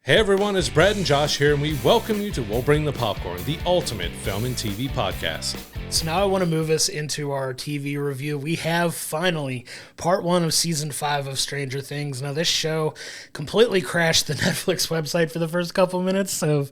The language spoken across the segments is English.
Hey everyone, it's Brad and Josh here, and we welcome you to We'll Bring the Popcorn, the ultimate film and TV podcast. So now I want to move us into our TV review. We have finally part 1 of season 5 of Stranger Things. Now this show completely crashed the Netflix website for the first couple minutes of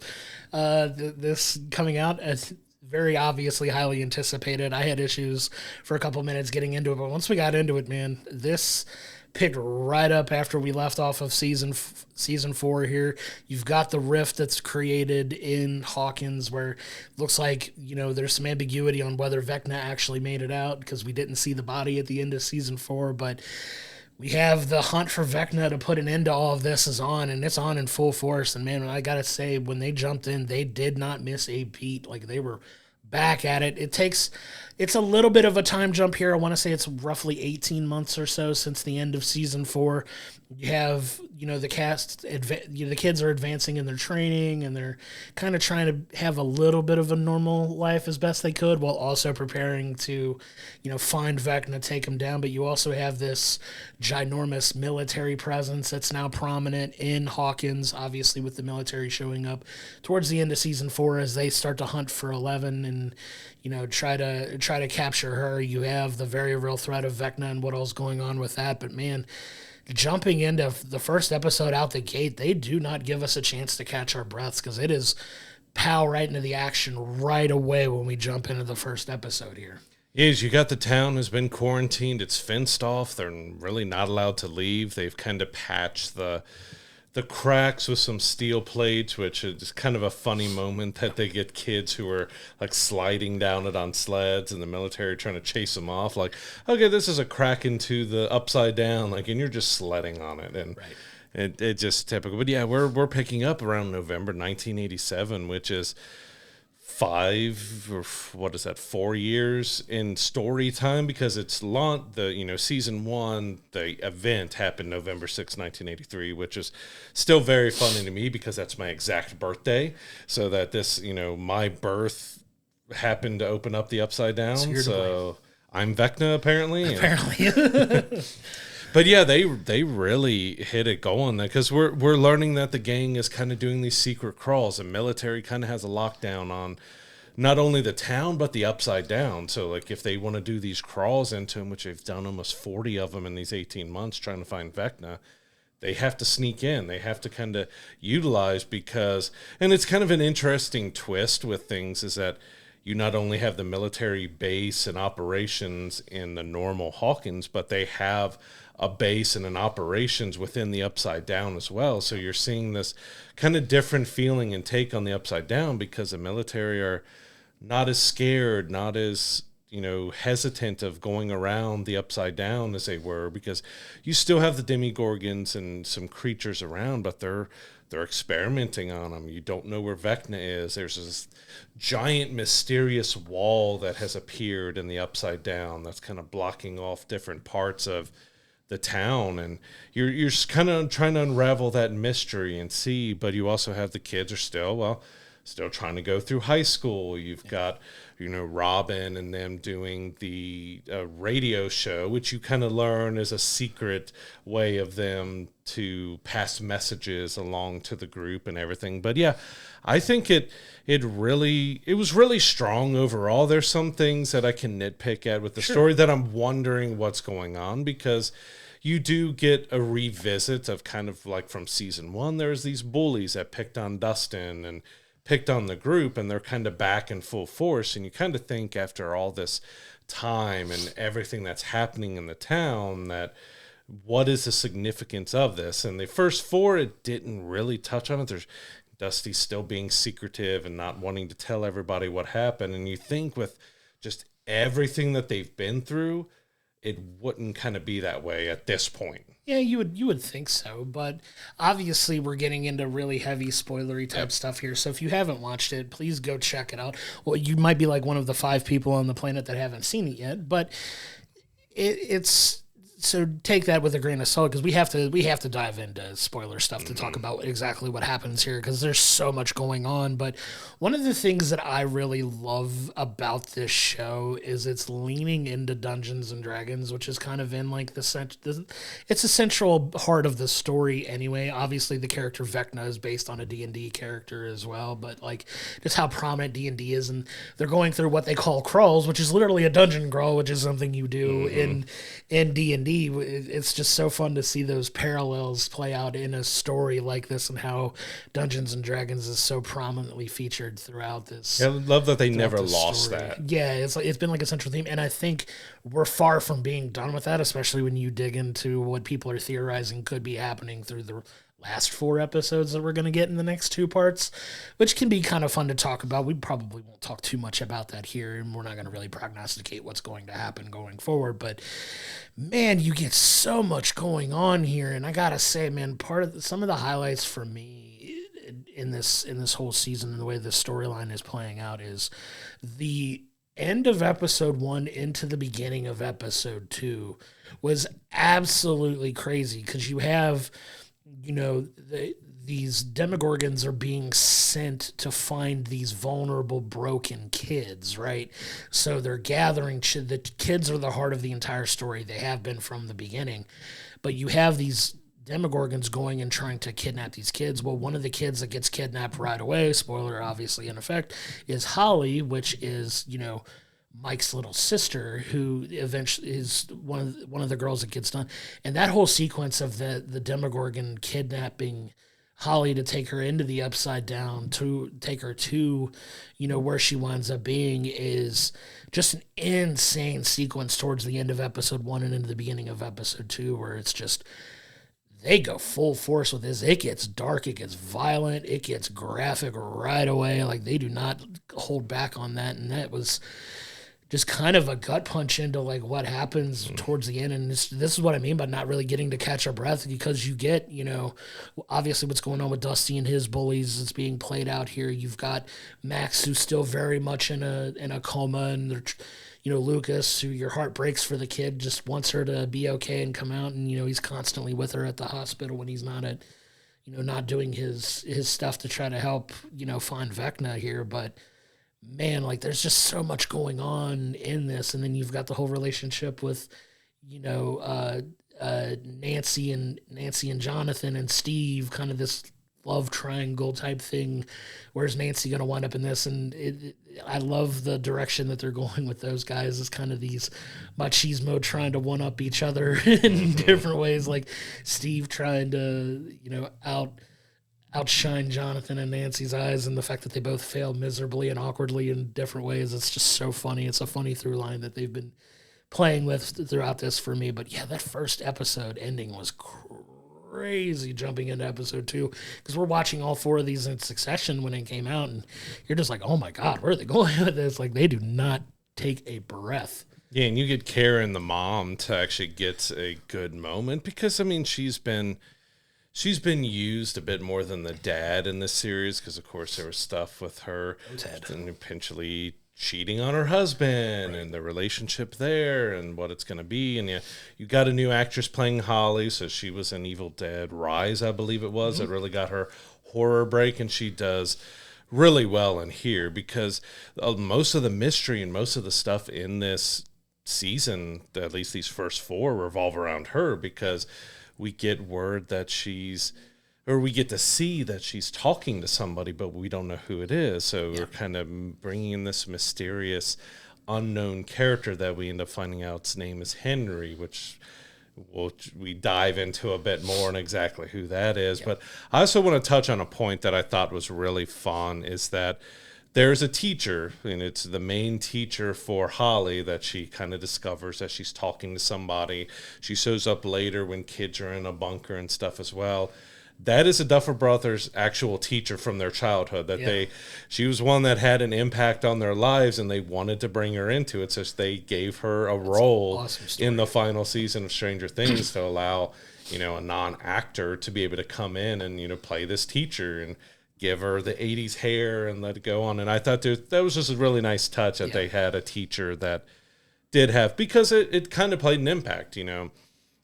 this coming out. It's very obviously highly anticipated. I had issues for a couple minutes getting into it, but once we got into it, man, this picked right up after we left off of season 4 here. You've got the rift that's created in Hawkins where it looks like, there's some ambiguity on whether Vecna actually made it out because we didn't see the body at the end of season 4, but we have the hunt for Vecna to put an end to all of this is on, and it's on in full force. And man, I gotta say, when they jumped in, they did not miss a beat. Like, they were back at it. It's a little bit of a time jump here. I want to say it's roughly 18 months or so since the end of season 4. You have, the cast, the kids are advancing in their training, and they're kind of trying to have a little bit of a normal life as best they could while also preparing to, find Vecna, take him down. But you also have this ginormous military presence that's now prominent in Hawkins, obviously with the military showing up towards the end of season 4 as they start to hunt for 11 and, try to capture her. You have the very real threat of Vecna and what all's going on with that. But man, jumping into the first episode out the gate, they do not give us a chance to catch our breaths because it is pow right into the action right away when we jump into the first episode here. Is you got the town has been quarantined. It's fenced off. They're really not allowed to leave. They've kind of patched the cracks with some steel plates, which is kind of a funny moment that they get kids who are like sliding down it on sleds and the military trying to chase them off. Like, okay, this is a crack into the upside down, like, and you're just sledding on it. And right. It just typical. But yeah, we're picking up around November 1987, which is 4 years in story time because it's season 1, the event happened November 6, 1983, which is still very funny to me because that's my exact birthday. So that this, my birth happened to open up the upside down. So I'm Vecna apparently. But yeah, they really hit it going there because we're learning that the gang is kind of doing these secret crawls. The military kind of has a lockdown on not only the town but the upside down. So like if they want to do these crawls into them, which they've done almost 40 of them in these 18 months trying to find Vecna, they have to sneak in. They have to kind of utilize and it's kind of an interesting twist with things is that you not only have the military base and operations in the normal Hawkins, but they have a base and an operations within the Upside Down as well. So you're seeing this kind of different feeling and take on the Upside Down because the military are not as scared, not as, hesitant of going around the Upside Down as they were because you still have the Demogorgons and some creatures around, but they're experimenting on them. You don't know where Vecna is. There's this giant mysterious wall that has appeared in the Upside Down that's kind of blocking off different parts of the town, and you're kind of trying to unravel that mystery and see, but you also have the kids are still trying to go through high school. You've got, Robin and them doing the radio show, which you kind of learn is a secret way of them to pass messages along to the group and everything. But yeah, I think it was really strong overall. There's some things that I can nitpick at with the story that I'm wondering what's going on because you do get a revisit of kind of like from season 1, there's these bullies that picked on Dustin and picked on the group, and they're kind of back in full force. And you kind of think after all this time and everything that's happening in the town that what is the significance of this? And the first 4, it didn't really touch on it. There's Dusty's still being secretive and not wanting to tell everybody what happened. And you think with just everything that they've been through, it wouldn't kind of be that way at this point. Yeah, you would think so, but obviously we're getting into really heavy spoilery type stuff here. So if you haven't watched it, please go check it out. Well, you might be like one of the 5 people on the planet that haven't seen it yet, but it's so take that with a grain of salt, because we have to dive into spoiler stuff to talk about exactly what happens here, because there's so much going on. But one of the things that I really love about this show is it's leaning into Dungeons and Dragons, which is kind of in like it's a central part of the story anyway. Obviously, the character Vecna is based on a D&D character as well, but like just how prominent D&D is, and they're going through what they call crawls, which is literally a dungeon crawl, which is something you do in D&D. It's just so fun to see those parallels play out in a story like this, and how Dungeons and Dragons is so prominently featured throughout this. I love that they never lost that. Yeah, it's been like a central theme, and I think we're far from being done with that, especially when you dig into what people are theorizing could be happening through the last 4 episodes that we're going to get in the next 2 parts, which can be kind of fun to talk about. We probably won't talk too much about that here, and we're not going to really prognosticate what's going to happen going forward. But man, you get so much going on here, and I gotta say, man, some of the highlights for me in this whole season and the way the storyline is playing out is the end of episode 1 into the beginning of episode 2 was absolutely crazy, because you have, these Demogorgons are being sent to find these vulnerable, broken kids, right? So they're gathering. The kids are the heart of the entire story. They have been from the beginning. But you have these Demogorgons going and trying to kidnap these kids. Well, one of the kids that gets kidnapped right away, spoiler obviously in effect, is Holly, which is, Mike's little sister, who eventually is one of the girls that gets done. And that whole sequence of the Demogorgon kidnapping Holly to take her into the Upside Down, to take her to, where she winds up being, is just an insane sequence towards the end of episode 1 and into the beginning of episode 2, where it's just, they go full force with this. It gets dark, it gets violent, it gets graphic right away. Like, they do not hold back on that. And that was just kind of a gut punch into like what happens towards the end. And this is what I mean by not really getting to catch our breath, because you get, obviously what's going on with Dusty and his bullies is being played out here. You've got Max, who's still very much in a coma, and Lucas, who your heart breaks for the kid, just wants her to be okay and come out. And, he's constantly with her at the hospital when he's not not doing his stuff to try to help, find Vecna here. But man, like, there's just so much going on in this. And then you've got the whole relationship with, Nancy and Jonathan and Steve, kind of this love triangle type thing. Where's Nancy going to wind up in this? And I love the direction that they're going with those guys. It's kind of these machismo trying to one up each other in different ways. Like Steve trying to, outshine Jonathan and Nancy's eyes, and the fact that they both fail miserably and awkwardly in different ways. It's just so funny. It's a funny through line that they've been playing with throughout this for me. But yeah, that first episode ending was crazy, jumping into episode 2, because we're watching all 4 of these in succession when it came out, and you're just like, oh my God, where are they going with this? Like, they do not take a breath. Yeah, and you get Karen, the mom, to actually get a good moment, because, I mean, she's been used a bit more than the dad in this series, because, of course, there was stuff with her and eventually cheating on her husband, and the relationship there and what it's going to be. And you got a new actress playing Holly, so she was in Evil Dead Rise, I believe it was. It really got her horror break, and she does really well in here, because most of the mystery and most of the stuff in this season, at least these first 4, revolve around her, because we get word that we get to see that she's talking to somebody, but we don't know who it is. So we're kind of bringing in this mysterious, unknown character that we end up finding out its name is Henry, which we dive into a bit more on exactly who that is. But I also want to touch on a point that I thought was really fun, is that there's a teacher, and it's the main teacher for Holly that she kind of discovers as she's talking to somebody. She shows up later when kids are in a bunker and stuff as well. That is a Duffer Brothers actual teacher from their childhood. She was one that had an impact on their lives, and they wanted to bring her into it. So they gave her a role in the final season of Stranger Things to allow, a non-actor to be able to come in and, play this teacher and give her the 80s hair and let it go on. And I thought that was just a really nice touch that they had a teacher that did have, because it kind of played an impact,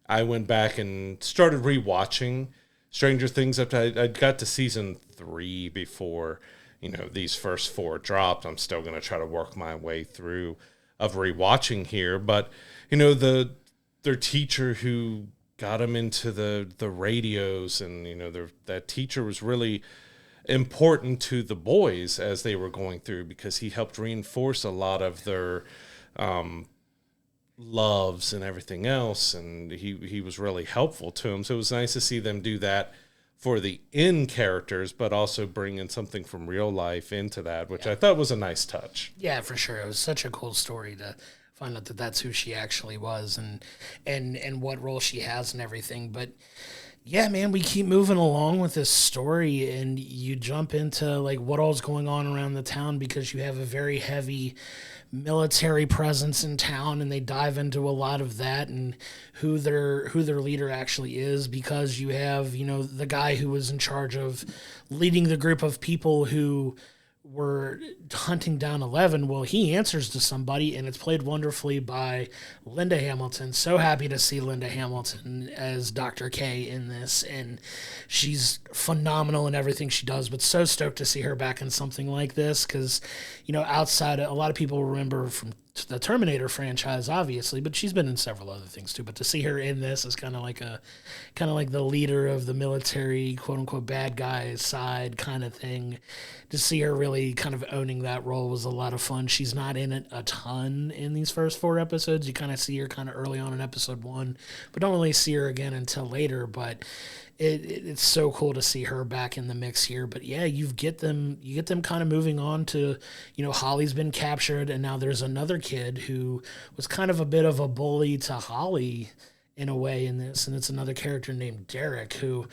I went back and started rewatching Stranger Things up to I got to season 3 before, these first 4 dropped. I'm still going to try to work my way through of rewatching here, but their teacher who got him into the radios, and that teacher was really important to the boys as they were going through, because he helped reinforce a lot of their loves and everything else, and he was really helpful to him. So it was nice to see them do that for the in characters, but also bring in something from real life into that, which I thought was a nice touch. Yeah, for sure. It was such a cool story to find out that that's who she actually was, and what role she has and everything. But yeah, man, we keep moving along with this story, and you jump into like what all's going on around the town, because you have a very heavy military presence in town, and they dive into a lot of that and who their leader actually is, because you have, the guy who was in charge of leading the group of people who were hunting down 11. Well, he answers to somebody, and it's played wonderfully by Linda Hamilton. So happy to see Linda Hamilton as Dr. K in this, and she's phenomenal in everything she does, but so stoked to see her back in something like this, because, outside, a lot of people remember from the Terminator franchise, obviously, but she's been in several other things too. But to see her in this is kind of like the leader of the military, quote unquote, bad guy side kind of thing. To see her really kind of owning that role was a lot of fun. She's not in it a ton in these first 4 episodes. You kind of see her kind of early on in episode 1, but don't really see her again until later. But it's so cool to see her back in the mix here. But yeah, you get them kind of moving on to, Holly's been captured, and now there's another kid who was kind of a bit of a bully to Holly in a way in this, and it's another character named Derek, who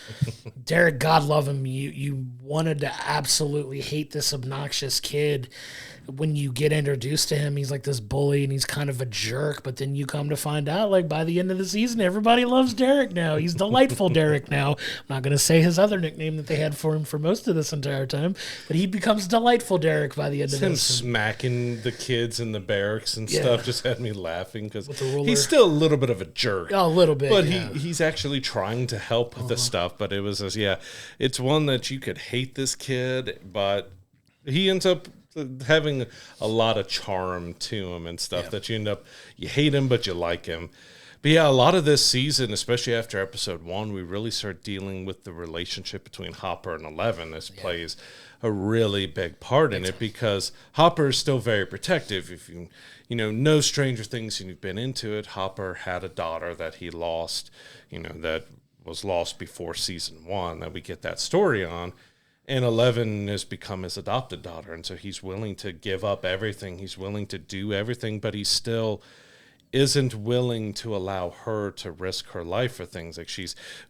Derek, God love him, you wanted to absolutely hate this obnoxious kid. When you get introduced to him, he's like this bully and he's kind of a jerk, but then you come to find out, like, by the end of the season, everybody loves Derek now. He's delightful Derek now. I'm not going to say his other nickname that they had for him for most of this entire time, but he becomes delightful Derek by the end of him this. Smacking the kids in the barracks and stuff just had me laughing, because he's still a little bit of a jerk. A little bit, but he's actually trying to help with the stuff. But it was it's one that you could hate this kid, but he ends up having a lot of charm to him and stuff, that you hate him, but you like him. But yeah, a lot of this season, especially after episode 1, we really start dealing with the relationship between Hopper and 11. This plays a really big part in it, because Hopper is still very protective. If you know Stranger Things and you've been into it, Hopper had a daughter that he lost, that was lost before season 1, that we get that story on. And 11 has become his adopted daughter, and so he's willing to give up everything. He's willing to do everything, but he still isn't willing to allow her to risk her life for things. Like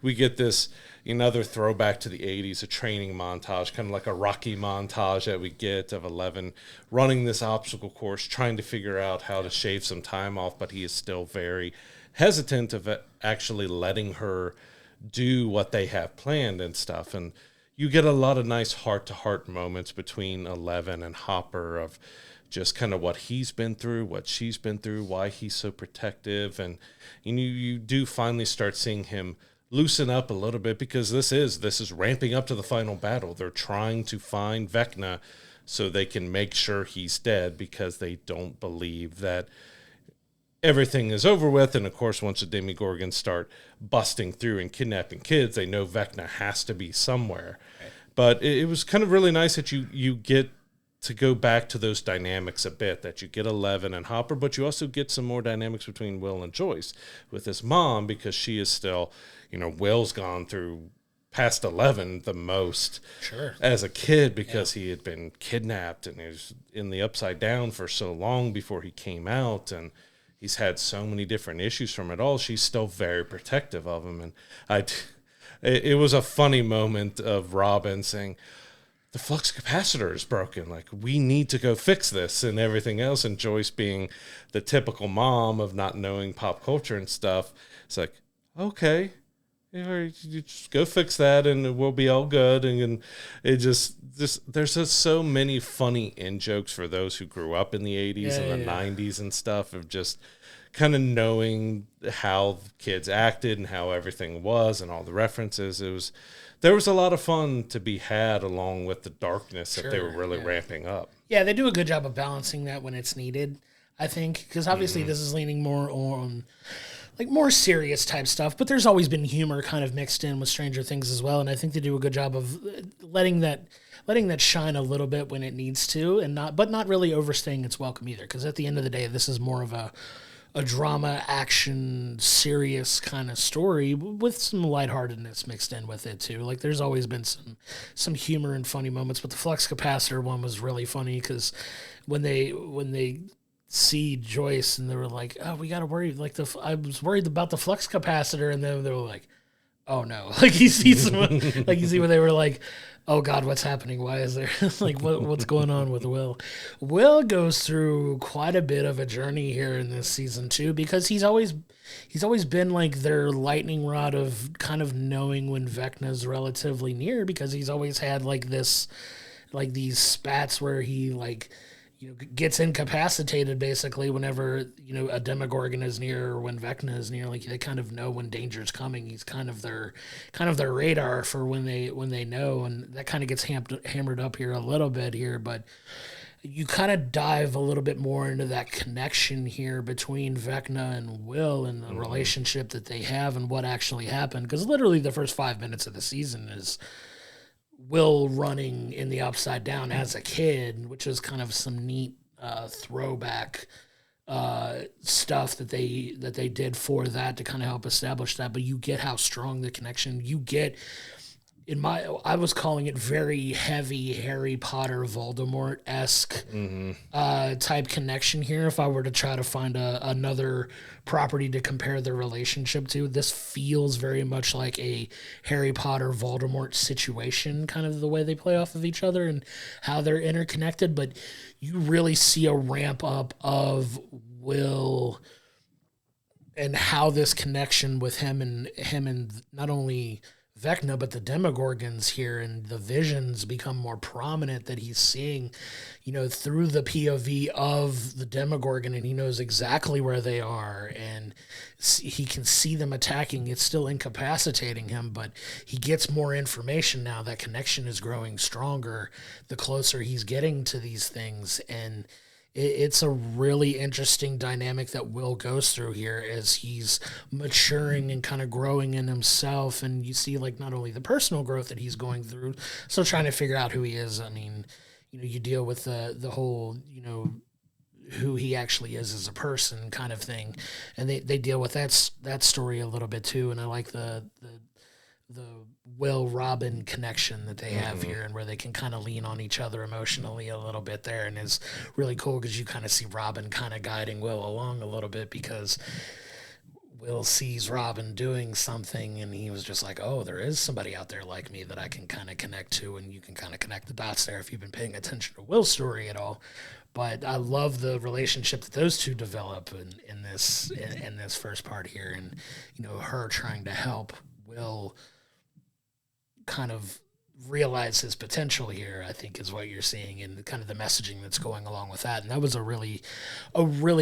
we get this, another throwback to the 80s, a training montage, kind of like a Rocky montage that we get of 11 running this obstacle course, trying to figure out how to shave some time off, but he is still very hesitant of actually letting her do what they have planned and stuff. And you get a lot of nice heart-to-heart moments between 11 and Hopper of just kind of what he's been through, what she's been through, why he's so protective. And you do finally start seeing him loosen up a little bit, because this is ramping up to the final battle. They're trying to find Vecna so they can make sure he's dead, because they don't believe that everything is over with. And of course, once the Demogorgons start busting through and kidnapping kids, they know Vecna has to be somewhere. Right. But it was kind of really nice that you get to go back to those dynamics a bit, that you get 11 and Hopper, but you also get some more dynamics between Will and Joyce with his mom, because she is still, Will's gone through past 11 the most as a kid, because he had been kidnapped and he was in the Upside Down for so long before he came out, and he's had so many different issues from it all. She's still very protective of him. And it was a funny moment of Robin saying, the flux capacitor is broken. Like, we need to go fix this and everything else. And Joyce, being the typical mom of not knowing pop culture and stuff, it's like, okay, you just go fix that and we'll be all good. And it just there's just so many funny in jokes for those who grew up in the 80s and the 90s and stuff, of just kind of knowing how kids acted and how everything was and all the references. There was a lot of fun to be had along with the darkness that they were really ramping up. Yeah, they do a good job of balancing that when it's needed, I think, because obviously this is leaning more on like more serious type stuff, but there's always been humor kind of mixed in with Stranger Things as well, and I think they do a good job of letting that shine a little bit when it needs to, and not really overstaying its welcome either. Because at the end of the day, this is more of a drama, action, serious kind of story with some lightheartedness mixed in with it too. Like there's always been some humor and funny moments, but the flux capacitor one was really funny because when they see Joyce and they were like, "Oh, we got to worry." Like I was worried about the flux capacitor, and then they were like, "Oh no!" Like you see like you see where they were like, "Oh God, what's happening? Why is there like what's going on with Will?" Will goes through quite a bit of a journey here in this season too, because he's always been like their lightning rod of kind of knowing when Vecna's relatively near, because he's always had like these spats where he like gets incapacitated basically whenever a Demogorgon is near or when Vecna is near. Like they kind of know when danger's coming. He's kind of their radar for when they know, and that kind of gets hammered up here a little bit here. But you kind of dive a little bit more into that connection here between Vecna and Will and the relationship that they have and what actually happened. Because literally the first 5 minutes of the season is Will running in the Upside Down as a kid, which is kind of some neat throwback stuff that they did for that to kind of help establish that. But you get how strong the connection you get. I was calling it very heavy Harry Potter Voldemort-esque type connection here. If I were to try to find another property to compare their relationship to, this feels very much like a Harry Potter Voldemort situation, kind of the way they play off of each other and how they're interconnected. But you really see a ramp up of Will and how this connection with him and not only Vecna, but the Demogorgons here and the visions become more prominent that he's seeing, through the POV of the Demogorgon, and he knows exactly where they are, and he can see them attacking. It's still incapacitating him, but he gets more information now. That connection is growing stronger the closer he's getting to these things, and it's a really interesting dynamic that Will goes through here as he's maturing and kind of growing in himself. And you see like not only the personal growth that he's going through, still trying to figure out who he is. I mean, you deal with the whole, who he actually is as a person kind of thing. And they deal with that story a little bit too. And I like the Will Robin connection that they have here, and where they can kind of lean on each other emotionally a little bit there, and is really cool because you kind of see Robin kind of guiding Will along a little bit, because Will sees Robin doing something and he was just like, oh, there is somebody out there like me that I can kind of connect to, and you can kind of connect the dots there if you've been paying attention to Will's story at all. But I love the relationship that those two develop in this first part here, and her trying to help Will kind of realize his potential here, I think, is what you're seeing, and kind of the messaging that's going along with that. And that was a really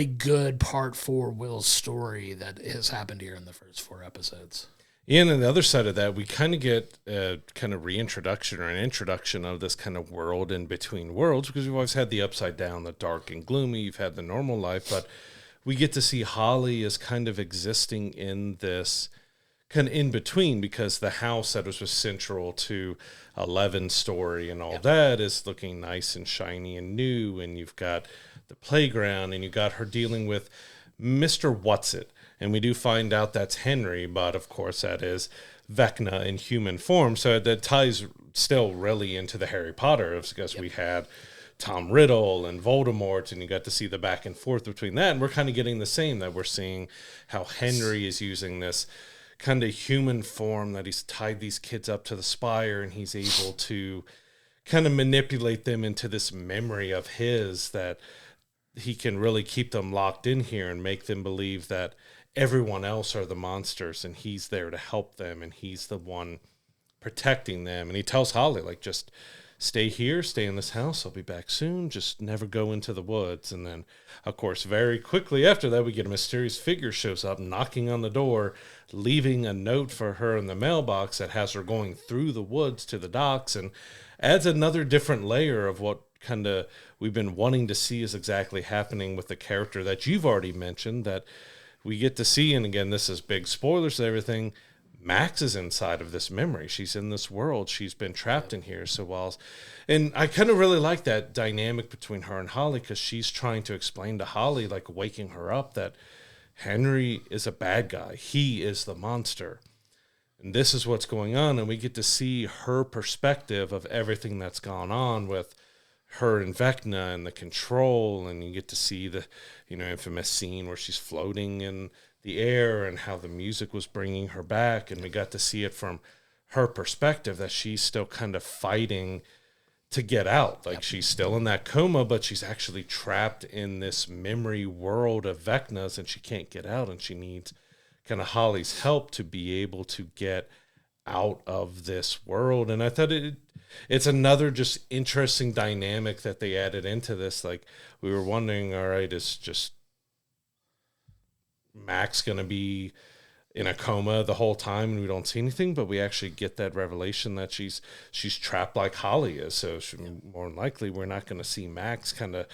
good part for Will's story that has happened here in the first 4 episodes. Yeah, and on the other side of that, we kind of get a kind of reintroduction or an introduction of this kind of world in between worlds, because we've always had the Upside Down, the dark and gloomy. You've had the normal life, but we get to see Holly as kind of existing in this kind of in between, because the house that was central to Eleven's story and all that is looking nice and shiny and new, and you've got the playground, and you got her dealing with Mr. Whatsit, and we do find out that's Henry, but of course that is Vecna in human form, so that ties still really into the Harry Potter, because we had Tom Riddle and Voldemort, and you got to see the back and forth between that, and we're kind of getting the same, that we're seeing how Henry is using this kind of human form, that he's tied these kids up to the spire, and he's able to kind of manipulate them into this memory of his, that he can really keep them locked in here and make them believe that everyone else are the monsters, and he's there to help them, and he's the one protecting them. And he tells Holly, like, just stay here, stay in this house. I'll be back soon. Just never go into the woods. And then, of course, very quickly after that, we get a mysterious figure shows up, knocking on the door, leaving a note for her in the mailbox that has her going through the woods to the docks, and adds another different layer of what kind of we've been wanting to see is exactly happening with the character that you've already mentioned, that we get to see. And again, this is big spoilers and everything. Max is inside of this memory. She's in this world. She's been trapped in here. And I kind of really like that dynamic between her and Holly, because she's trying to explain to Holly, like waking her up, that Henry is a bad guy. He is the monster. And this is what's going on. And we get to see her perspective of everything that's gone on with her and Vecna and the control. And you get to see the, infamous scene where she's floating in the air and how the music was bringing her back. And we got to see it from her perspective, that she's still kind of fighting to get out. Like, she's still in that coma, but she's actually trapped in this memory world of Vecna's, and she can't get out. And she needs kind of Holly's help to be able to get out of this world. And I thought it's another just interesting dynamic that they added into this. Like, we were wondering, all right, is just Max going to be in a coma the whole time and we don't see anything? But we actually get that revelation that she's trapped like Holly is. So more than likely, we're not going to see Max kind of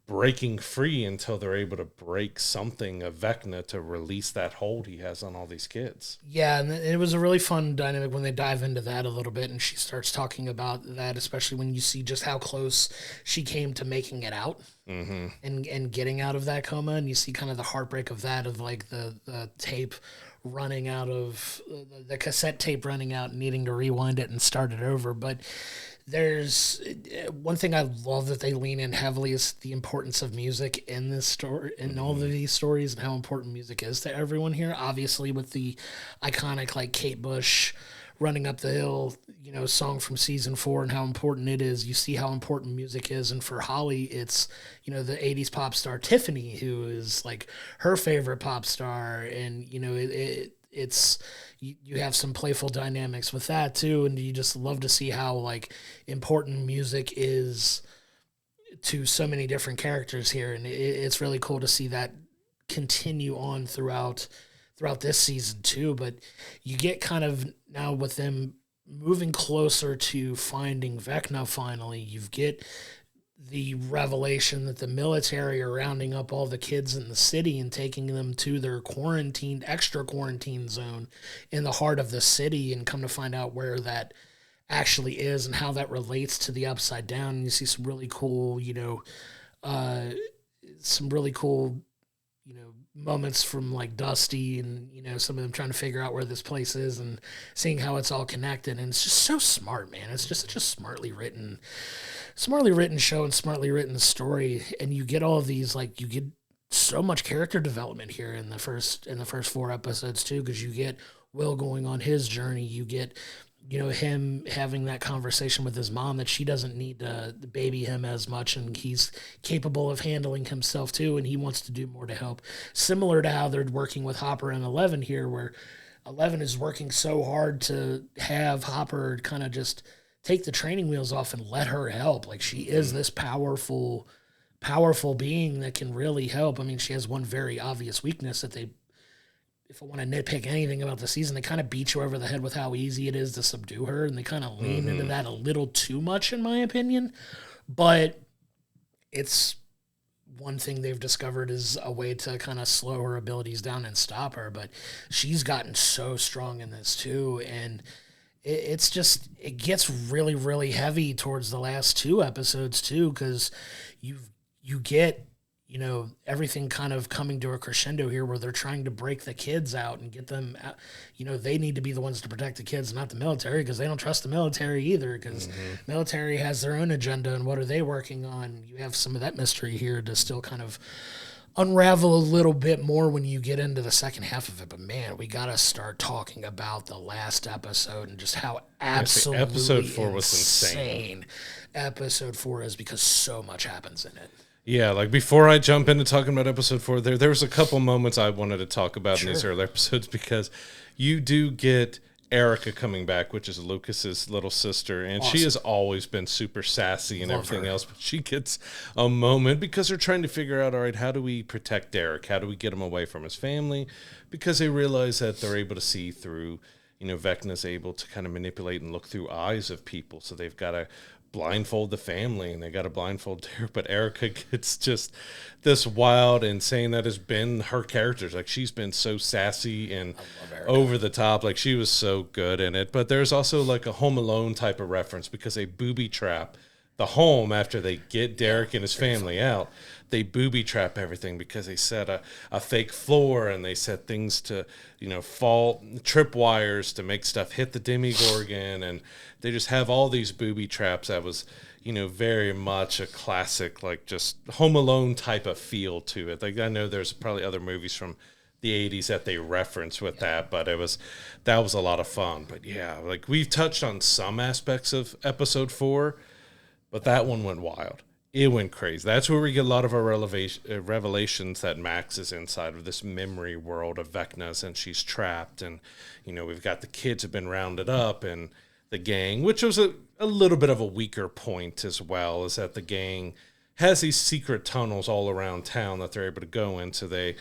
breaking free until they're able to break something of Vecna to release that hold he has on all these kids. Yeah, and it was a really fun dynamic when they dive into that a little bit, and she starts talking about that, especially when you see just how close she came to making it out and getting out of that coma, and you see kind of the heartbreak of that, of like the tape running out of, the cassette tape running out and needing to rewind it and start it over. But there's one thing I love that they lean in heavily is the importance of music in this story, in all of these stories, and how important music is to everyone here. Obviously, with the iconic like Kate Bush "Running Up the Hill," song from season 4, and how important it is. You see how important music is, and for Holly, it's the '80s pop star Tiffany, who is like her favorite pop star, and it's. You have some playful dynamics with that too, and you just love to see how like important music is to so many different characters here, and it's really cool to see that continue on throughout this season too. But you get kind of now with them moving closer to finding Vecna finally, you get the revelation that the military are rounding up all the kids in the city and taking them to their extra quarantine zone in the heart of the city, and come to find out where that actually is and how that relates to the Upside Down. And you see some really cool, moments from like Dusty and, some of them trying to figure out where this place is and seeing how it's all connected. And it's just so smart, man. It's just such a smartly written show and smartly written story. And you get all of these, like, you get so much character development here in the first 4 episodes too, because you get Will going on his journey. You get, him having that conversation with his mom that she doesn't need to baby him as much, and he's capable of handling himself too, and he wants to do more to help. Similar to how they're working with Hopper and 11 here, where 11 is working so hard to have Hopper kind of just take the training wheels off and let her help. Like, she is this powerful being that can really help. I mean, she has one very obvious weakness that if I want to nitpick anything about the season, they kind of beat you over the head with how easy it is to subdue her, and they kind of lean into that a little too much, in my opinion. But it's one thing they've discovered is a way to kind of slow her abilities down and stop her. But she's gotten so strong in this too, and it gets really, really heavy towards the last 2 episodes too, because you get everything kind of coming to a crescendo here, where they're trying to break the kids out and get them out. They need to be the ones to protect the kids, not the military, because they don't trust the military either, because military has their own agenda, and what are they working on? You have some of that mystery here to still kind of unravel a little bit more when you get into the second half of it. But man, we got to start talking about the last episode and just how absolutely episode 4 was insane. Episode 4 is, because so much happens in it. Yeah, like before I jump into talking about episode 4, there was a couple moments I wanted to talk about in these early episodes, because you do get Erica coming back, which is Lucas's little sister, and she has always been super sassy and everything else, but she gets a moment because they're trying to figure out, all right, how do we protect Derek? How do we get him away from his family? Because they realize that they're able to see through, Vecna's able to kind of manipulate and look through eyes of people, so they've got to blindfold the family and they got to blindfold Derek. But Erica gets just this wild, insane, that has been her characters. Like, she's been so sassy and over the top. Like, she was so good in it. But there's also like a Home Alone type of reference because they booby trap the home after they get Derek and his family out. They booby trap everything because they set a fake floor and they set things to, fall, trip wires to make stuff hit the Demogorgon. And they just have all these booby traps that was, very much a classic, like just Home Alone type of feel to it. Like, I know there's probably other movies from the 80s that they reference with that, but that was a lot of fun. But yeah, like, we've touched on some aspects of episode 4, but that one went wild. It went crazy. That's where we get a lot of our revelations that Max is inside of this memory world of Vecna's and she's trapped. And, we've got the kids have been rounded up and the gang, which was a little bit of a weaker point as well, is that the gang has these secret tunnels all around town that they're able to go into.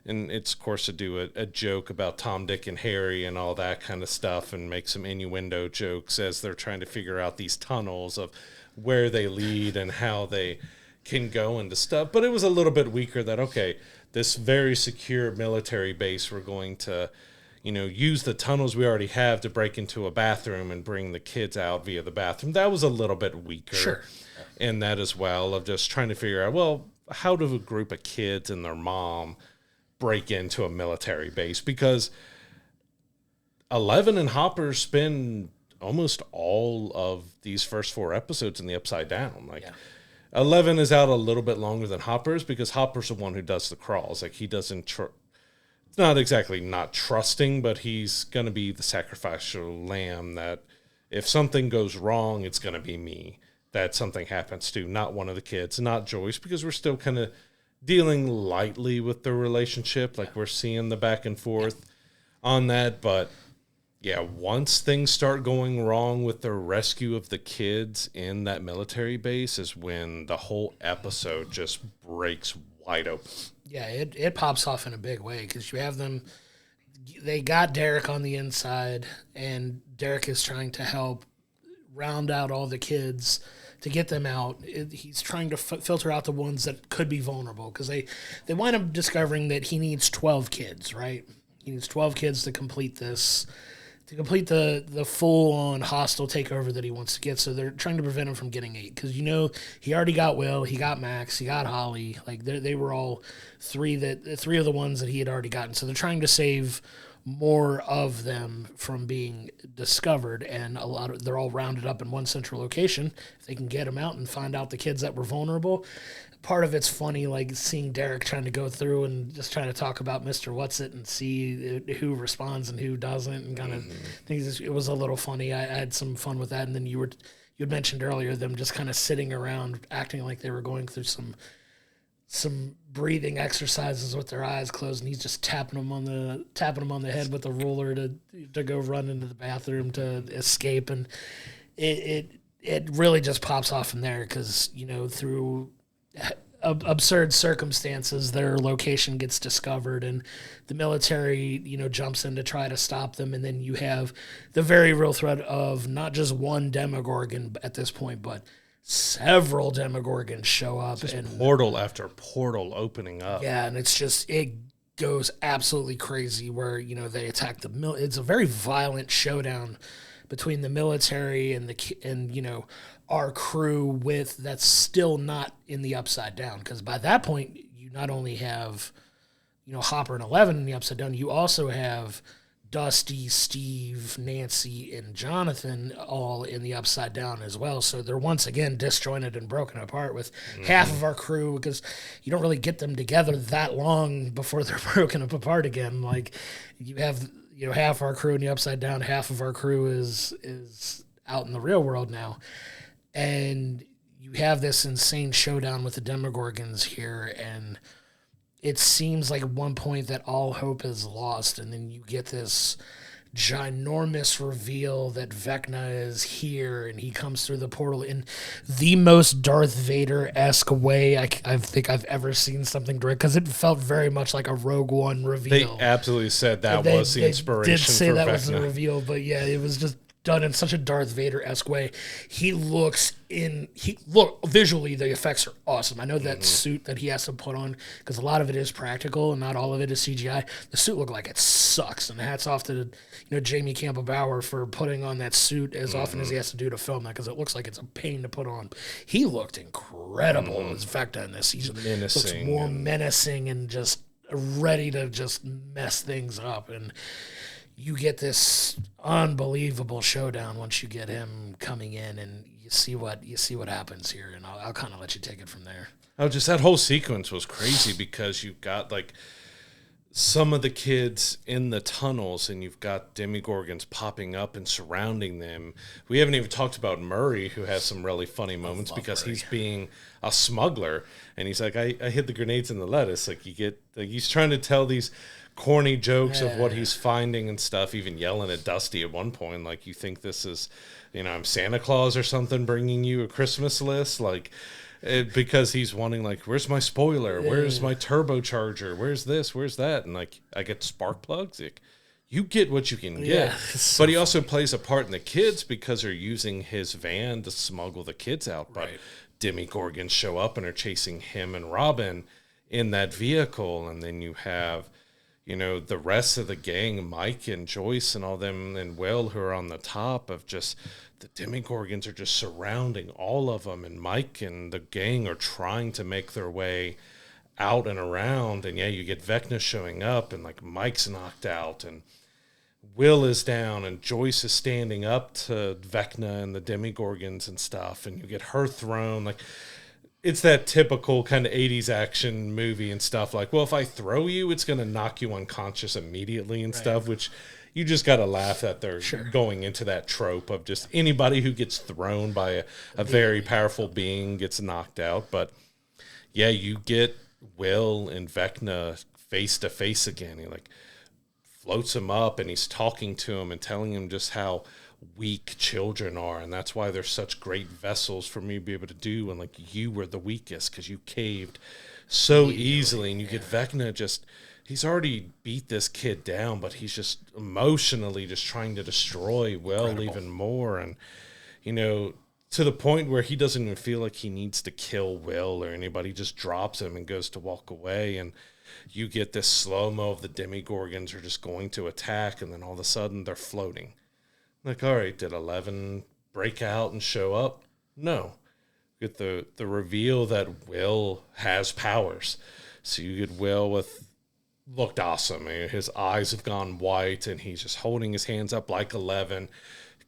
And it's, of course, to do a joke about Tom, Dick, and Harry and all that kind of stuff and make some innuendo jokes as they're trying to figure out these tunnels of where they lead and how they can go into stuff. But it was a little bit weaker that, okay, this very secure military base, we're going to, use the tunnels we already have to break into a bathroom and bring the kids out via the bathroom. That was a little bit weaker in that as well, of just trying to figure out, well, how do a group of kids and their mom break into a military base? Because 11 and Hopper spend almost all of these first 4 episodes in the Upside Down. Like, 11 is out a little bit longer than Hopper's because Hopper's the one who does the crawls. Like, he doesn't it's not exactly not trusting, but he's going to be the sacrificial lamb that if something goes wrong, it's going to be me that something happens to, not one of the kids, not Joyce, because we're still kind of dealing lightly with the relationship. Like, we're seeing the back and forth on that. But yeah, once things start going wrong with the rescue of the kids in that military base is when the whole episode just breaks wide open. Yeah, it pops off in a big way because you have them. They got Derek on the inside, and Derek is trying to help round out all the kids to get them out. He's trying to filter out the ones that could be vulnerable because they wind up discovering that he needs 12 kids, right? He needs 12 kids to complete this, to complete the full-on hostile takeover that he wants to get. So they're trying to prevent him from getting 8 because, he already got Will, he got Max, he got Holly. Like, they were all 3 of the ones that he had already gotten. So they're trying to save more of them from being discovered, and they're all rounded up in one central location. If they can get them out and find out the kids that were vulnerable. Part of it's funny, like seeing Derek trying to go through and just trying to talk about Mr. What's-It and see who responds and who doesn't, and kind of things. It was a little funny. I had some fun with that. And then you had mentioned earlier them just kind of sitting around acting like they were going through some breathing exercises with their eyes closed, and he's just tapping them on the head with a ruler to go run into the bathroom to escape. And it really just pops off from there because through absurd circumstances their location gets discovered and the military jumps in to try to stop them. And then you have the very real threat of not just one Demogorgon at this point, but several Demogorgons show up, just and portal after portal opening up. Yeah, and it goes absolutely crazy where they attack it's a very violent showdown between the military and our crew that's still not in the Upside Down, because by that point you not only have Hopper and 11 in the Upside Down, you also have Dusty, Steve, Nancy, and Jonathan all in the Upside Down as well. So they're once again disjointed and broken apart with half of our crew, because you don't really get them together that long before they're broken apart again. Like, you have half our crew in the Upside Down, half of our crew is out in the real world now. And you have this insane showdown with the Demogorgons here, and it seems like at one point that all hope is lost, and then you get this ginormous reveal that Vecna is here and he comes through the portal in the most Darth Vader-esque way I think I've ever seen something direct, because it felt very much like a Rogue One They reveal. absolutely said that was the inspiration They did say for that Vecna. was the reveal, but yeah, it was just done in such a Darth Vader-esque way. Visually, the effects are awesome. I know that suit that he has to put on, because a lot of it is practical and not all of it is CGI. The suit looked like it sucks, and hats off to Jamie Campbell Bower for putting on that suit as often as he has to do to film that, because it looks like it's a pain to put on. He looked incredible as Vecna in this. He looks more menacing and just ready to just mess things up, and you get this unbelievable showdown once you get him coming in, and you see what happens here, and I'll kind of let you take it from there. Oh, just that whole sequence was crazy, because you've got like some of the kids in the tunnels, and you've got Demigorgons popping up and surrounding them. We haven't even talked about Murray, who has some really funny moments because Murray. He's being a smuggler, and he's like, I hid the grenades in the lettuce. Like he's trying to tell these corny jokes of what he's finding and stuff, even yelling at Dusty at one point, like, you think this is, I'm Santa Claus or something bringing you a Christmas list, like, because he's wanting, like, where's my spoiler, where's my turbocharger, where's this, where's that, and like, I get spark plugs, like, you get what you can get. So but he also plays a part in the kids, because they're using his van to smuggle the kids out, but Demigorgons show up and are chasing him and Robin in that vehicle, and then you have the rest of the gang, Mike and Joyce and all them, and Will, who are on the top of just, the Demigorgons are just surrounding all of them, and Mike and the gang are trying to make their way out and around, and you get Vecna showing up, and like Mike's knocked out, and Will is down, and Joyce is standing up to Vecna and the Demigorgons and stuff, and you get her thrown, like, it's that typical kind of 80s action movie and stuff, like, well, if I throw you, it's going to knock you unconscious immediately and stuff, which you just got to laugh that they're going into that trope of just anybody who gets thrown by a very powerful being gets knocked out. But, yeah, you get Will and Vecna face to face again. He, like, floats him up, and he's talking to him and telling him just how weak children are, and that's why they're such great vessels for me to be able to do, and like, you were the weakest because you caved so easily, and you get Vecna just, he's already beat this kid down, but he's just emotionally just trying to destroy Will even more, and to the point where he doesn't even feel like he needs to kill Will or anybody, just drops him and goes to walk away, and you get this slow-mo of the Demigorgons are just going to attack, and then all of a sudden they're floating. Like, all right, did 11 break out and show up? No. Get the reveal that Will has powers. So you get Will looked awesome. I mean, his eyes have gone white, and he's just holding his hands up like 11,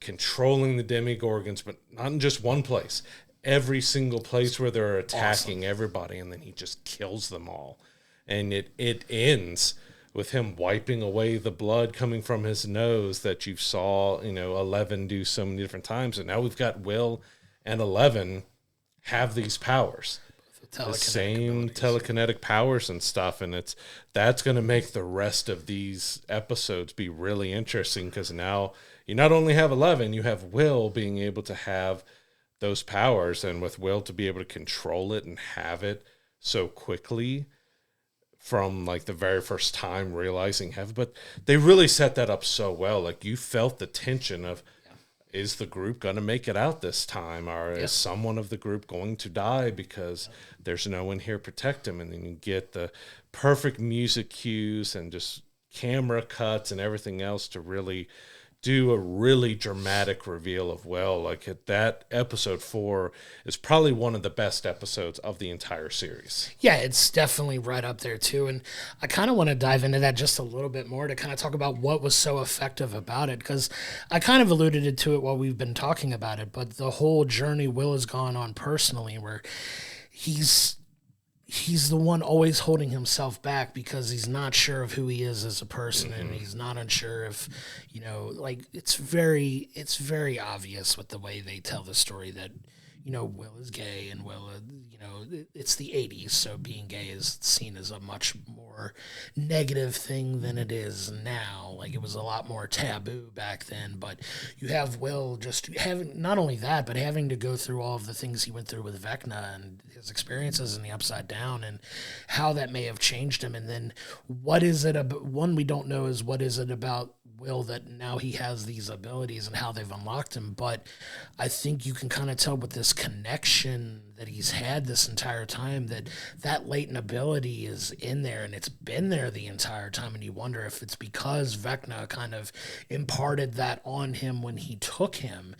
controlling the Demigorgons, but not in just one place. Every single place where they're attacking everybody, and then he just kills them all. And it ends with him wiping away the blood coming from his nose that you saw, 11 do so many different times. And now we've got Will and 11 have these powers. The same telekinetic powers and stuff. And that's going to make the rest of these episodes be really interesting, because now you not only have 11, you have Will being able to have those powers, and with Will to be able to control it and have it so quickly from like the very first time realizing but they really set that up so well. Like, you felt the tension of, is the group going to make it out this time, or is someone of the group going to die because there's no one here to protect them? And then you get the perfect music cues and just camera cuts and everything else to really do a really dramatic reveal of Will. Like, that episode 4 is probably one of the best episodes of the entire series. Yeah, it's definitely right up there too. And I kind of want to dive into that just a little bit more to kind of talk about what was so effective about it, because I kind of alluded to it while we've been talking about it, but the whole journey Will has gone on personally, where he's the one always holding himself back because he's not sure of who he is as a person, and he's not unsure if, like, it's very obvious with the way they tell the story that, Will is gay, and it's the 80s, so being gay is seen as a much more negative thing than it is now. Like, it was a lot more taboo back then, but you have Will just having, not only that, but having to go through all of the things he went through with Vecna and his experiences in the Upside Down and how that may have changed him. And then what is it about, one we don't know is what is it about Will that now he has these abilities and how they've unlocked him. But I think you can kind of tell with this connection that he's had this entire time that latent ability is in there, and it's been there the entire time. And you wonder if it's because Vecna kind of imparted that on him when he took him,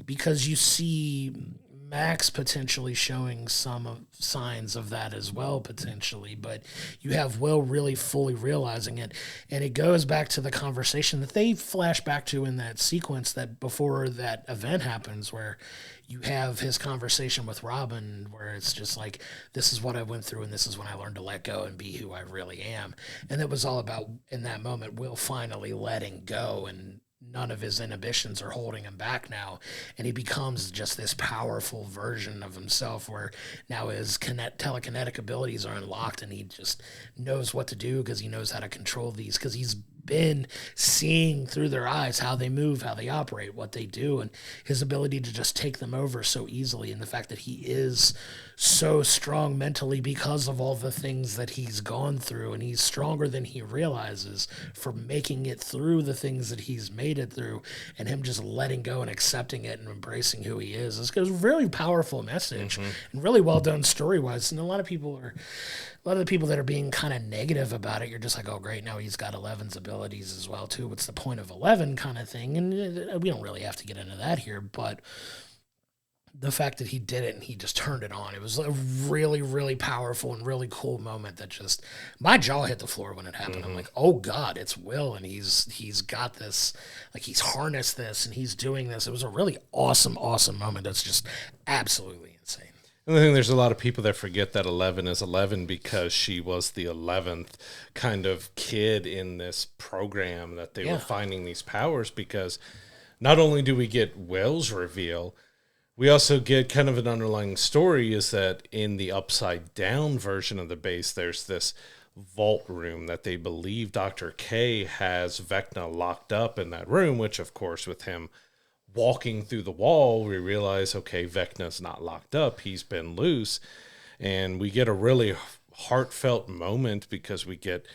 because you see Max potentially showing some signs of that as well, potentially, but you have Will really fully realizing it. And it goes back to the conversation that they flash back to in that sequence that before that event happens, where you have his conversation with Robin, where it's just like, this is what I went through, and this is when I learned to let go and be who I really am. And it was all about, in that moment, Will finally letting go, and none of his inhibitions are holding him back now, and he becomes just this powerful version of himself, where now his telekinetic abilities are unlocked, and he just knows what to do because he knows how to control these, because he's been seeing through their eyes how they move, how they operate, what they do, and his ability to just take them over so easily, and the fact that he is so strong mentally because of all the things that he's gone through, and he's stronger than he realizes for making it through the things that he's made it through, and him just letting go and accepting it and embracing who he is. It's a really powerful message, and really well done story-wise. And a lot of the people that are being kind of negative about it, you're just like, oh, great, now he's got 11's abilities as well, too. What's the point of 11 kind of thing? And we don't really have to get into that here, but the fact that he did it and he just turned it on, it was a really, really powerful and really cool moment that just, my jaw hit the floor when it happened. I'm like, oh, God, it's Will, and he's got this, like, he's harnessed this, and he's doing this. It was a really awesome, awesome moment that's just absolutely insane. And I think there's a lot of people that forget that 11 is 11 because she was the 11th kind of kid in this program that they were finding these powers, because not only do we get Will's reveal, we also get kind of an underlying story is that in the Upside Down version of the base, there's this vault room that they believe Dr. K has Vecna locked up in that room, which, of course, with him walking through the wall, we realize, okay, Vecna's not locked up. He's been loose. And we get a really heartfelt moment because we get,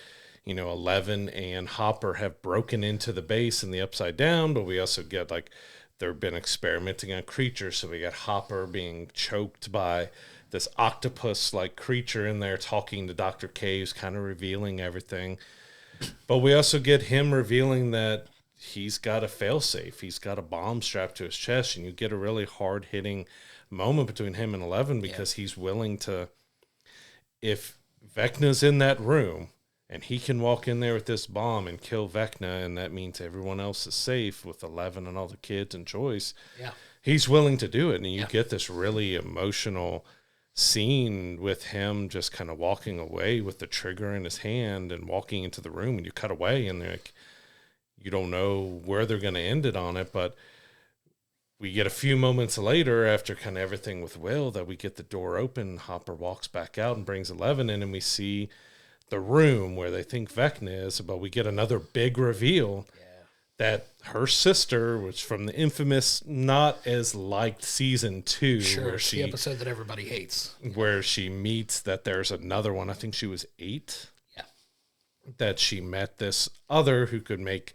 11 and Hopper have broken into the base in the Upside Down, but we also get, like, they've been experimenting on creatures. So we got Hopper being choked by this octopus-like creature in there talking to Dr. K, who's kind of revealing everything. But we also get him revealing that he's got a failsafe. He's got a bomb strapped to his chest, and you get a really hard-hitting moment between him and 11 because he's willing to, if Vecna's in that room and he can walk in there with this bomb and kill Vecna, and that means everyone else is safe with 11 and all the kids and Joyce, he's willing to do it. And you get this really emotional scene with him just kind of walking away with the trigger in his hand and walking into the room, and you cut away and like, you don't know where they're going to end it on it, but we get a few moments later after kind of everything with Will that we get the door open. Hopper walks back out and brings 11 in, and we see the room where they think Vecna is, but we get another big reveal that her sister was from the infamous, not as liked season 2, where the episode that everybody hates, where she meets that there's another one. I think she was 8. That she met this other who could make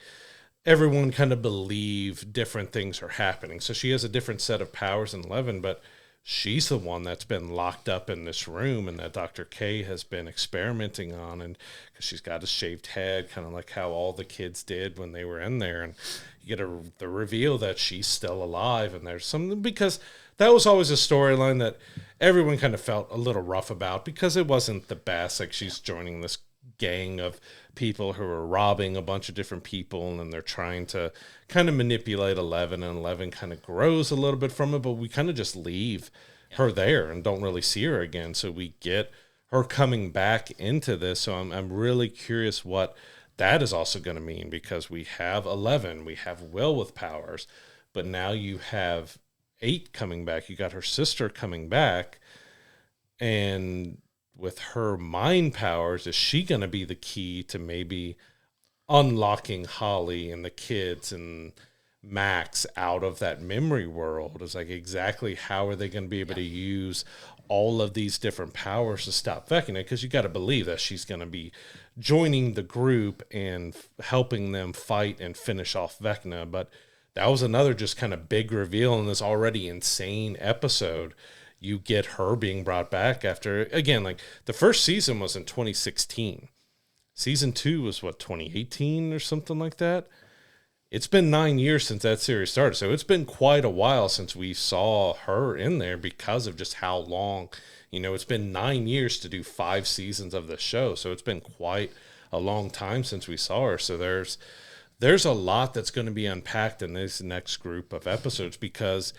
everyone kind of believe different things are happening. So she has a different set of powers than 11, but she's the one that's been locked up in this room and that Dr. K has been experimenting on. And because she's got a shaved head, kind of like how all the kids did when they were in there. And you get the reveal that she's still alive. And there's something, because that was always a storyline that everyone kind of felt a little rough about because it wasn't the best. Like, she's joining this gang of people who are robbing a bunch of different people, and they're trying to kind of manipulate 11, and 11 kind of grows a little bit from it, but we kind of just leave her there and don't really see her again. So we get her coming back into this. So I'm really curious what that is also going to mean, because we have 11, we have Will with powers, but now you have 8 coming back. You got her sister coming back. And with her mind powers, is she going to be the key to maybe unlocking Holly and the kids and Max out of that memory world? Is like, exactly how are they going to be able to use all of these different powers to stop Vecna? Because you got to believe that she's going to be joining the group and helping them fight and finish off Vecna. But that was another just kind of big reveal in this already insane episode. You get her being brought back after, again, like the first season was in 2016. Season 2 was 2018 or something like that. It's been 9 years since that series started. So it's been quite a while since we saw her in there because of just how long, it's been 9 years to do 5 seasons of the show. So it's been quite a long time since we saw her. So there's a lot that's going to be unpacked in this next group of episodes, because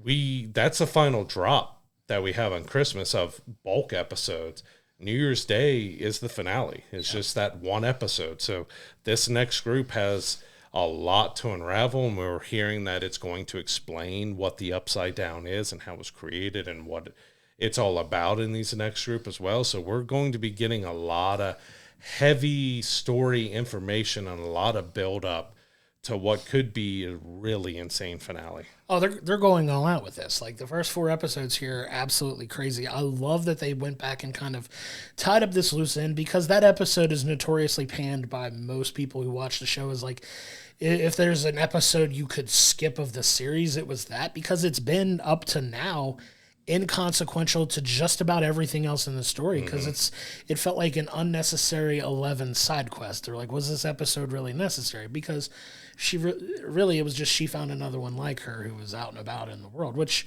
that's the final drop that we have on Christmas of bulk episodes. New Year's Day is the finale. It's just that one episode. So this next group has a lot to unravel, and we're hearing that it's going to explain what the Upside Down is and how it was created and what it's all about in these next group as well. So we're going to be getting a lot of heavy story information and a lot of build up to what could be a really insane finale. Oh, they're going all out with this. Like the first 4 episodes here are absolutely crazy. I love that they went back and kind of tied up this loose end, because that episode is notoriously panned by most people who watch the show as like, if there's an episode you could skip of the series, it was that, because it's been up to now inconsequential to just about everything else in the story, because it felt like an unnecessary 11 side quest. They're like, was this episode really necessary? Because she really, it was just she found another one like her who was out and about in the world, which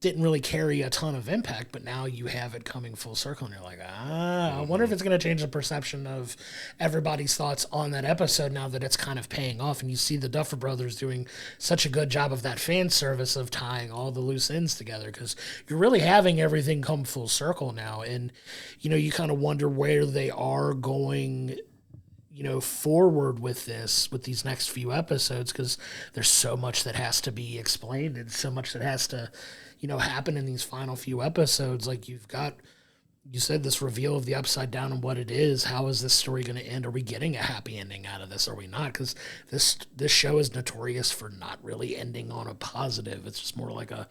didn't really carry a ton of impact, but now you have it coming full circle, and you're like, I wonder if it's going to change the perception of everybody's thoughts on that episode now that it's kind of paying off, and you see the Duffer Brothers doing such a good job of that fan service of tying all the loose ends together, because you're really having everything come full circle now, and, you kind of wonder where they are going forward with these next few episodes, because there's so much that has to be explained and so much that has to happen in these final few episodes. Like you said, this reveal of the Upside Down and what it is. How is this story going to end? Are we getting a happy ending out of this? Are we not? Because this show is notorious for not really ending on a positive. It's just more like a,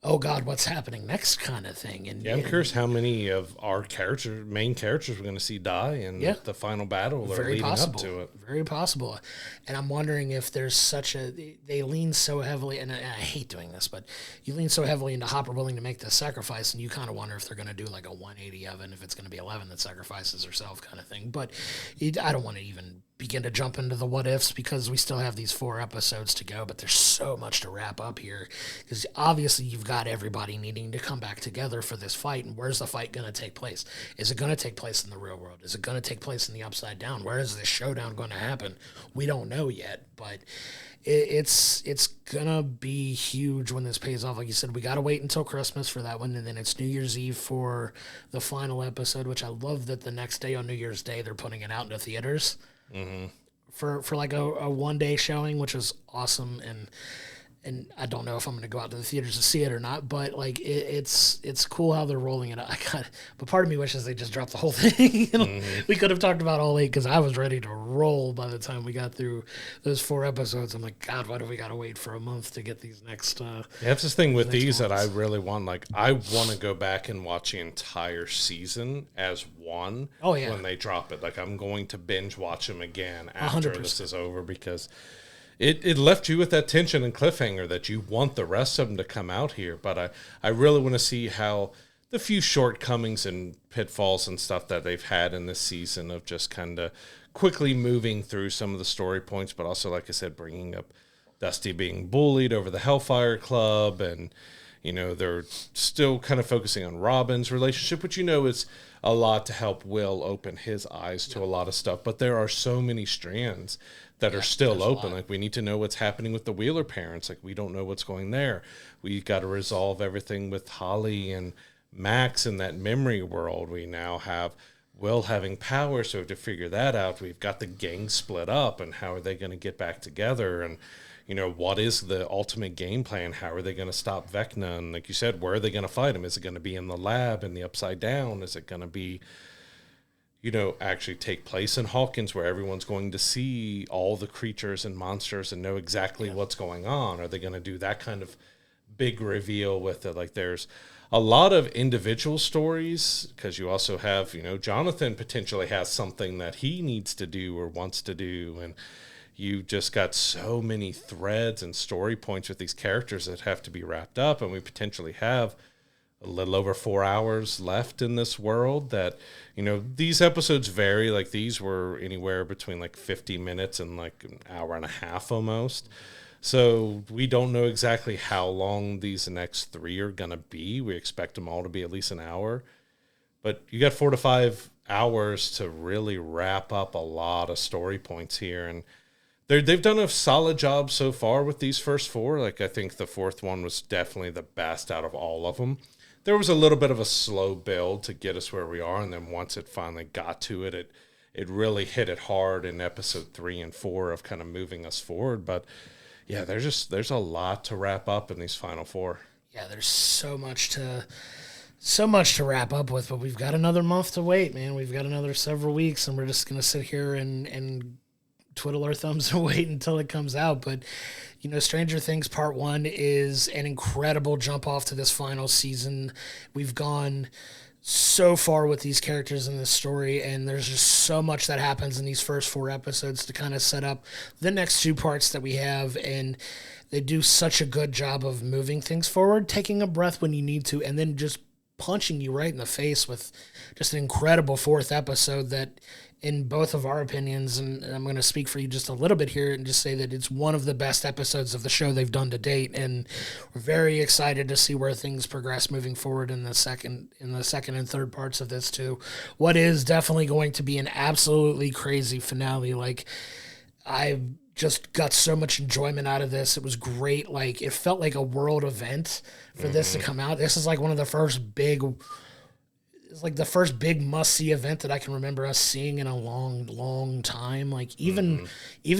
oh God, what's happening next kind of thing. And I'm curious how many of our main characters we're going to see die in the final battle or leading up to it. Very possible. And I'm wondering if there's they lean so heavily, and I hate doing this, but you lean so heavily into Hopper willing to make the sacrifice, and you kind of wonder if they're going to do like a 180 of it, and if it's going to be 11 that sacrifices herself kind of thing. But I don't want to even begin to jump into the what ifs, because we still have these 4 episodes to go, but there's so much to wrap up here, because obviously you've got everybody needing to come back together for this fight. And where's the fight going to take place? Is it going to take place in the real world? Is it going to take place in the Upside Down? Where is this showdown going to happen? We don't know yet, but it's gonna be huge when this pays off. Like you said, we gotta wait until Christmas for that one, and then it's New Year's Eve for the final episode, which I love that the next day on New Year's Day they're putting it out into theaters for like a one-day showing, which is awesome. And I don't know if I'm going to go out to the theaters to see it or not, but like it's cool how they're rolling it out. But part of me wishes they just dropped the whole thing. We could have talked about all 8, because I was ready to roll by the time we got through those 4 episodes. I'm like, God, why do we got to wait for a month to get these next? That's the thing with these that I really want. Like, I want to go back and watch the entire season as one. Oh yeah. When they drop it, like I'm going to binge watch them again after 100%. This is over, because It left you with that tension and cliffhanger that you want the rest of them to come out here. But I really want to see how the few shortcomings and pitfalls and stuff that they've had in this season of just kind of quickly moving through some of the story points, but also, like I said, bringing up Dusty being bullied over the Hellfire Club, and they're still kind of focusing on Robin's relationship, which is a lot to help Will open his eyes to a lot of stuff. But there are so many strands that are still open. Like, we need to know what's happening with the Wheeler parents. Like, we don't know what's going there. We got to resolve everything with Holly and Max in that memory world. We now have Will having power, so we have to figure that out. We've got the gang split up, and how are they going to get back together? And what is the ultimate game plan? How are they going to stop Vecna? And like you said, where are they going to fight him? Is it going to be in the lab, in the Upside Down? Is it going to be, actually take place in Hawkins where everyone's going to see all the creatures and monsters and know exactly what's going on? Are they going to do that kind of big reveal with it? Like there's a lot of individual stories because you also have, Jonathan potentially has something that he needs to do or wants to do. And you just got so many threads and story points with these characters that have to be wrapped up. And we potentially have a little over 4 hours left in this world that, these episodes vary. Like these were anywhere between like 50 minutes and like an hour and a half almost. So we don't know exactly how long these next 3 are going to be. We expect them all to be at least an hour. But you got 4 to 5 hours to really wrap up a lot of story points here. And they've done a solid job so far with these first 4. Like I think the 4th one was definitely the best out of all of them. There was a little bit of a slow build to get us where we are. And then once it finally got to it, it really hit it hard in episode 3 and 4 of kind of moving us forward. But yeah, there's a lot to wrap up in these final 4. Yeah, there's so much to wrap up with, but we've got another month to wait, man. We've got another several weeks, and we're just gonna sit here and twiddle our thumbs and wait until it comes out. But Stranger Things Part 1 is an incredible jump off to this final season. We've gone so far with these characters in this story, and there's just so much that happens in these first 4 episodes to kind of set up the next 2 parts that we have, and they do such a good job of moving things forward, taking a breath when you need to, and then just punching you right in the face with just an incredible 4th episode that, in both of our opinions, and I'm going to speak for you just a little bit here and just say that it's one of the best episodes of the show they've done to date, and we're very excited to see where things progress moving forward in the second and third parts of this too. What is definitely going to be an absolutely crazy finale. Like, I just got so much enjoyment out of this. It was great. Like, it felt like a world event for this to come out. This is like one of the first big must-see event that I can remember us seeing in a long, long time. Like, even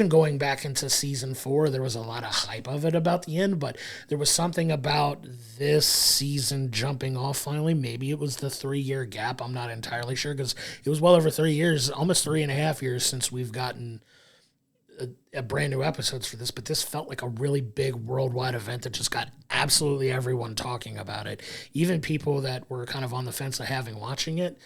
going back into season 4, there was a lot of hype of it about the end, but there was something about this season jumping off finally. Maybe it was the 3-year gap. I'm not entirely sure, because it was well over 3 years, almost 3.5 years since we've gotten a brand new episodes for this, but this felt like a really big worldwide event that just got absolutely everyone talking about it. Even people that were kind of on the fence of having watching it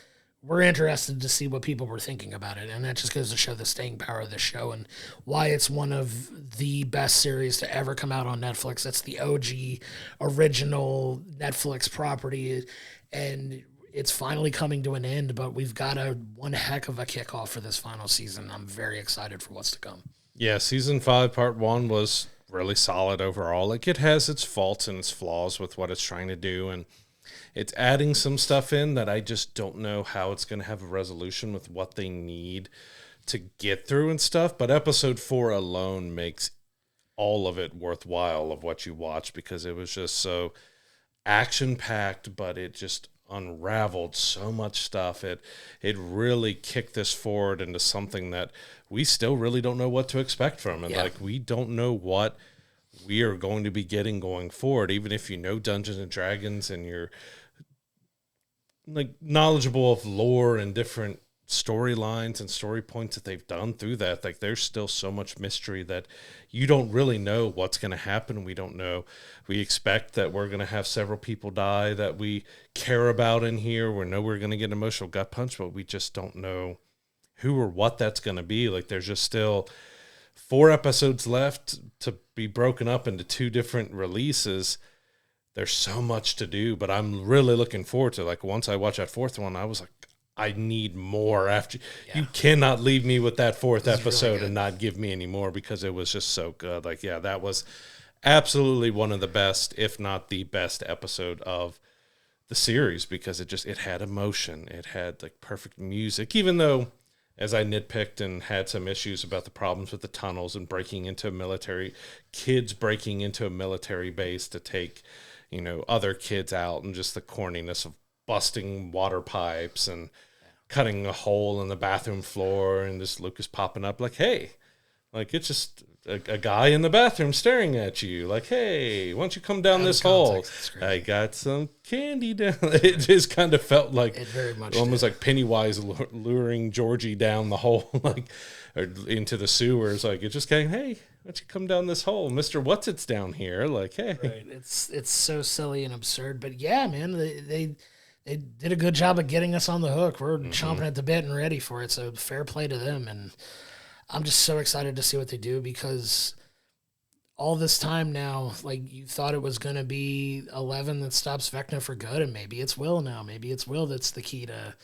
were interested to see what people were thinking about it. And that just goes to show the staying power of the show and why it's one of the best series to ever come out on Netflix. That's the OG original Netflix property. And it's finally coming to an end, but we've got one heck of a kickoff for this final season. I'm very excited for what's to come. Yeah, season 5, part 1 was really solid overall. Like, it has its faults and its flaws with what it's trying to do, and it's adding some stuff in that I just don't know how it's going to have a resolution with what they need to get through and stuff. But episode 4 alone makes all of it worthwhile of what you watch, because it was just so action-packed, but it just unraveled so much stuff. It really kicked this forward into something that we still really don't know what to expect from. And like, we don't know what we are going to be getting going forward. Even if you know Dungeons and Dragons and you're like knowledgeable of lore and different storylines and story points that they've done through that, like, there's still so much mystery that you don't really know what's going to happen. We don't know. We expect that we're going to have several people die that we care about in here. We know we're going to get an emotional gut punch, but we just don't know who or what that's going to be. Like, there's just still 4 episodes left to be broken up into 2 different releases. There's so much to do, but I'm really looking forward to, like, once I watch that 4th one, I was like, I need more after. You cannot leave me with that 4th episode really and not give me any more, because it was just so good. Like, yeah, that was absolutely one of the best, if not the best episode of the series, because it had emotion. It had like perfect music, even though, as I nitpicked and had some issues about the problems with the tunnels and breaking into kids breaking into a military base to take, other kids out, and just the corniness of busting water pipes and cutting a hole in the bathroom floor, and just Lucas popping up like, hey, like, it's just a guy in the bathroom staring at you, like, "Hey, why don't you come down this hall? I got some candy down." It just kind of felt like it very much almost did. like Pennywise luring Georgie down the hole, like or into the sewers. Like it just came, "Hey, why don't you come down this hole, Mister What's It's down here?" Like, hey, Right. It's so silly and absurd, but yeah, man, they did a good job of getting us on the hook. We're chomping at the bit and ready for it. So fair play to them, and I'm just so excited to see what they do because all this time now, like you thought it was going to be 11 that stops Vecna for good, and maybe it's Will now. Maybe it's Will that's the key to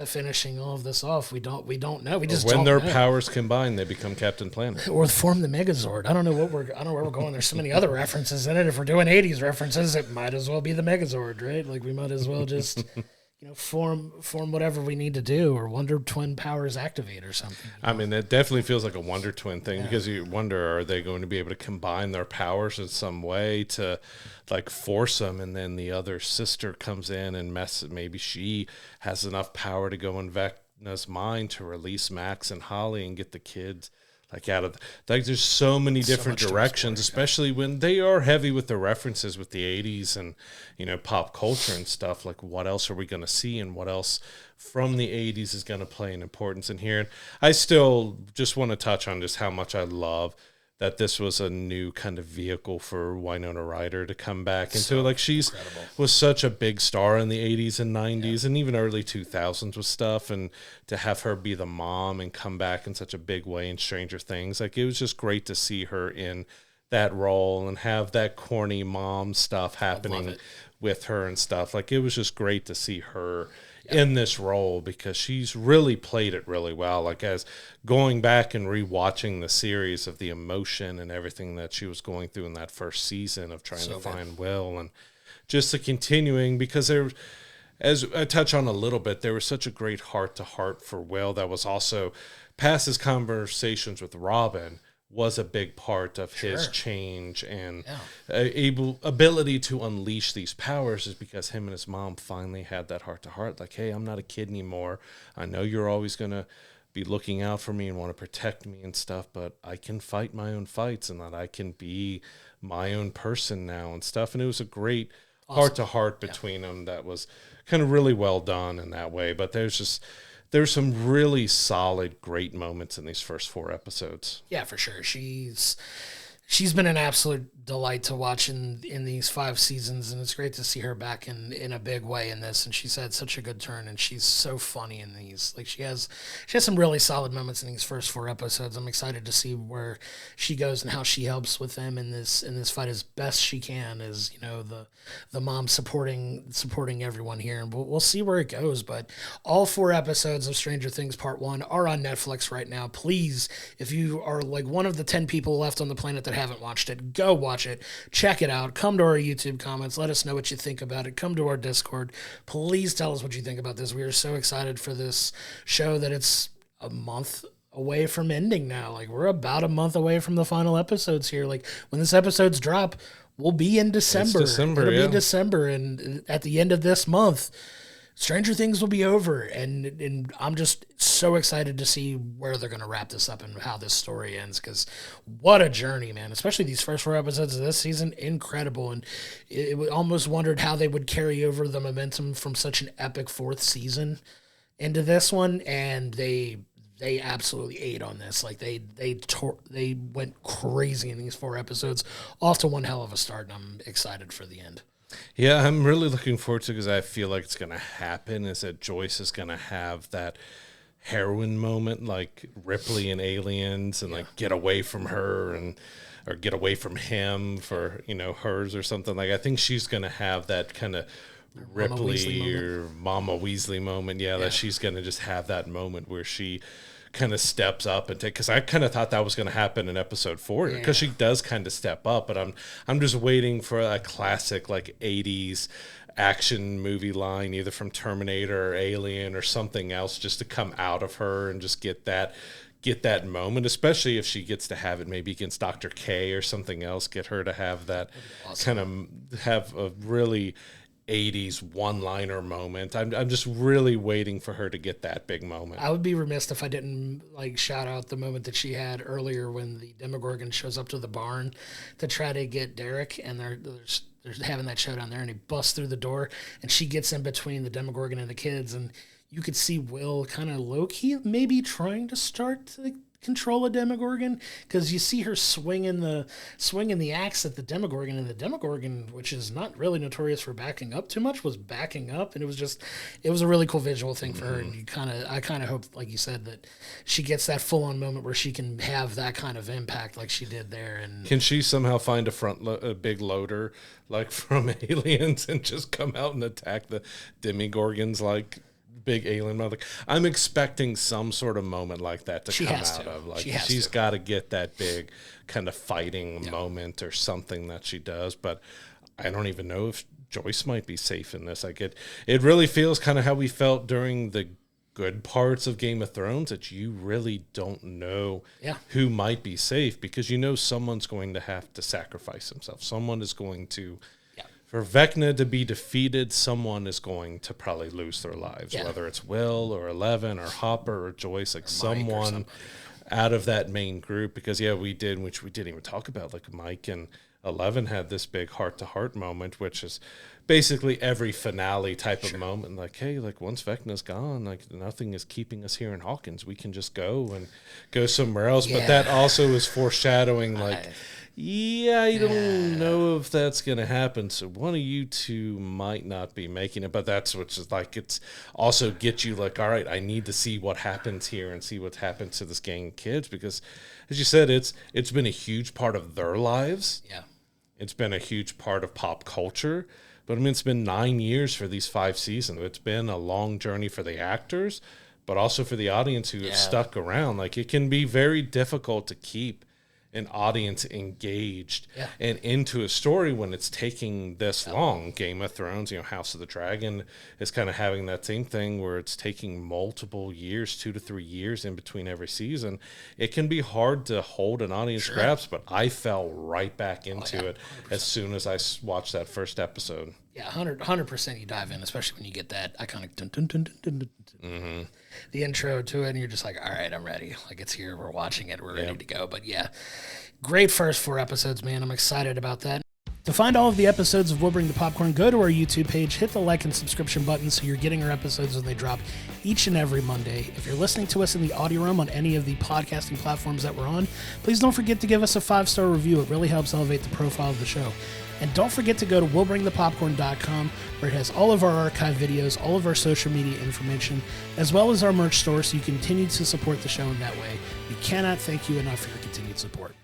finishing all of this off. We don't know. We just when don't their know. powers combine, they become Captain Planet. Or form the Megazord. I don't know where we're going. There's so many other references in it. If we're doing 80s references, it might as well be the Megazord, right? Like we might as well just form whatever we need to do, or Wonder Twin powers activate or something. I mean, it definitely feels like a Wonder Twin thing because you wonder, are they going to be able to combine their powers in some way to like force them? And then the other sister comes in and maybe she has enough power to go in Vecna's mind to release Max and Holly and get the kids like out of like there's so many different directions, especially when they are heavy with the references with the 80s and pop culture and stuff. Like what else are we going to see, and what else from the 80s is going to play an importance in here? And I still just want to touch on just how much I love that this was a new kind of vehicle for Winona Ryder to come back into. Like she's was such a big star in the 80s and 90s and even early 2000s with stuff, and to have her be the mom and come back in such a big way in Stranger Things, like it was just great to see her in that role and have that corny mom stuff happening with her and stuff. Like it was just great to see her in this role because she's really played it really well. Like as going back and rewatching the series of the emotion and everything that she was going through in that first season of trying to find Will, and just the continuing, because there, as I touch on a little bit, there was such a great heart to heart for Will that was also past his conversations with Robin was a big part of his change and ability to unleash these powers, is because him and his mom finally had that heart to heart. Like, hey, I'm not a kid anymore. I know you're always going to be looking out for me and want to protect me and stuff, but I can fight my own fights and that I can be my own person now and stuff. And it was a great heart to heart between them that was kind of really well done in that way. But there's some really solid, great moments in these first 4 episodes. Yeah, for sure. She's been an absolute delight to watch in these 5 seasons, and it's great to see her back in a big way in this. And she's had such a good turn, and she's so funny in these. Like she has some really solid moments in these first 4 episodes. I'm excited to see where she goes and how she helps with them in this fight as best she can. As the mom supporting everyone here, and we'll see where it goes. But all 4 episodes of Stranger Things Part 1 are on Netflix right now. Please, if you are like one of the 10 people left on the planet that haven't watched it, go watch it, check it out, come to our YouTube comments, let us know what you think about it, come to our Discord, please tell us what you think about this. We are so excited for this show that it's a month away from ending now. Like we're about a month away from the final episodes here. Like when this episodes drop, we'll be in December. It'll be December, and at the end of this month Stranger Things will be over, and I'm just so excited to see where they're going to wrap this up and how this story ends, because what a journey, man. Especially these first 4 episodes of this season, incredible, and it almost wondered how they would carry over the momentum from such an epic 4th season into this one, and they absolutely ate on this. Like they went crazy in these 4 episodes, off to one hell of a start, and I'm excited for the end. Yeah, I'm really looking forward to it because I feel like it's going to happen, is that Joyce is going to have that heroine moment like Ripley in Aliens, and like get away from her or get away from him for, hers or something. Like I think she's going to have that kind of Ripley or Mama Weasley moment. Yeah, that she's going to just have that moment where she kind of steps up and because I kind of thought that was going to happen in episode 4, because she does kind of step up, but I'm just waiting for a classic like 80s action movie line, either from Terminator or Alien or something else, just to come out of her and just get that moment, especially if she gets to have it maybe against Dr. K or something else, get her to have that kind of have a really '80s one-liner moment. I'm just really waiting for her to get that big moment. I would be remiss if I didn't shout out the moment that she had earlier when the Demogorgon shows up to the barn to try to get Derek, and they're having that showdown there, and he busts through the door, and she gets in between the Demogorgon and the kids, and you could see Will kind of low-key maybe trying to start to control a Demogorgon, because you see her swinging the axe at the Demogorgon, and the Demogorgon, which is not really notorious for backing up too much, was backing up, and it was a really cool visual thing for her. And I kind of hope, like you said, that she gets that full-on moment where she can have that kind of impact like she did there. And can she somehow find a big loader like from Aliens and just come out and attack the Demogorgons like big alien mother? I'm expecting some sort of moment like that to come out of. Like she's got to get that big kind of fighting moment or something that she does. But I don't even know if Joyce might be safe in this. It really feels kind of how we felt during the good parts of Game of Thrones, that you really don't know who might be safe, because someone's going to have to sacrifice himself. Someone is going to. For Vecna to be defeated, someone is going to probably lose their lives, whether it's Will or Eleven or Hopper or Joyce, like someone out of that main group. Because, we did, which we didn't even talk about, like Mike and Eleven had this big heart-to-heart moment, which is basically every finale type of moment. Like, hey, like once Vecna's gone, like nothing is keeping us here in Hawkins. We can just go somewhere else. Yeah. But that also is foreshadowing, like... I don't know if that's going to happen. So one of you two might not be making it, but that's what's just like, it's also get you like, all right, I need to see what happens here and see what happens to this gang of kids, because as you said, it's been a huge part of their lives. Yeah. It's been a huge part of pop culture, but I mean, it's been 9 years for these 5 seasons. It's been a long journey for the actors, but also for the audience who have stuck around. Like, it can be very difficult to keep an audience engaged and into a story when it's taking this long. Game of Thrones, House of the Dragon is kind of having that same thing where it's taking multiple years, 2 to 3 years in between every season. It can be hard to hold an audience grasp, but I fell right back into it 100%. As soon as I watched that first episode. Yeah, 100% you dive in, especially when you get that iconic dun, dun, dun, dun, dun, dun, dun, the intro to it, and you're just like, all right, I'm ready. Like, it's here, we're watching it, we're ready to go. But great first 4 episodes, man. I'm excited about that. To find all of the episodes of We'll Bring the Popcorn, go to our YouTube page, hit the like and subscription button so you're getting our episodes when they drop each and every Monday. If you're listening to us in the audio room on any of the podcasting platforms that we're on, please don't forget to give us a 5-star review. It really helps elevate the profile of the show. And don't forget to go to willbringthepopcorn.com, where it has all of our archive videos, all of our social media information, as well as our merch store, so you continue to support the show in that way. We cannot thank you enough for your continued support.